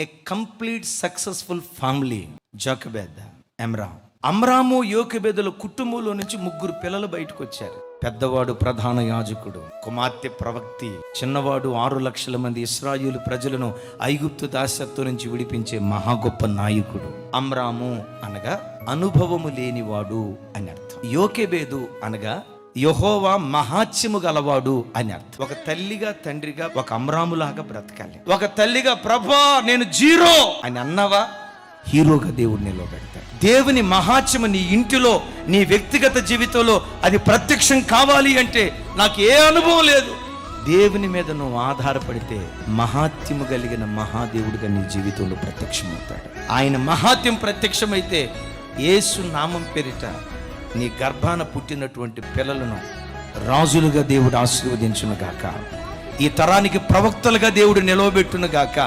ఏ complete successful family. Jochebed, Amram యోకెబెదుల కుటుంబంలో నుంచి 3 పిల్లలు బయటకు వచ్చారు. పెద్దవాడు ప్రధాన యాజకుడు, కుమార్తె ప్రవక్తి, చిన్నవాడు 6 లక్షల మంది ఇశ్రాయేలు ప్రజలను ఐగుప్తు దాస్యత్వం నుంచి విడిపించే మహా గొప్ప నాయకుడు. అమ్రాము అనగా అనుభవము లేనివాడు అని అర్థం. యోకెబెదు అనగా యెహోవా మహాత్మ్యము గలవాడు అని అర్థం. ఒక తల్లిగా తండ్రిగా ఒక అమ్రాములాగా బ్రతకాలి. ఒక తల్లిగా ప్రభా నేను జీరో అని అన్నావా, హీరోగా దేవుడు నిలబెడతాడు. దేవుని మహాత్మ్యము నీ ఇంటిలో, నీ వ్యక్తిగత జీవితంలో అది ప్రత్యక్షం కావాలి అంటే నాకు ఏ అనుభవం లేదు, దేవుని మీద నువ్వు ఆధారపడితే మహాత్మ్యము కలిగిన మహాదేవుడిగా నీ జీవితంలో ప్రత్యక్షమవుతాడు. ఆయన మహాత్మ్యం ప్రత్యక్షమైతే యేసు నామం పేరిట నీ గర్భాన పుట్టినటువంటి పిల్లలను రాజులుగా దేవుడు ఆశీర్వదించును గాక. ఈ తరానికి ప్రవక్తలుగా దేవుడు నిలవబెట్టును గాక.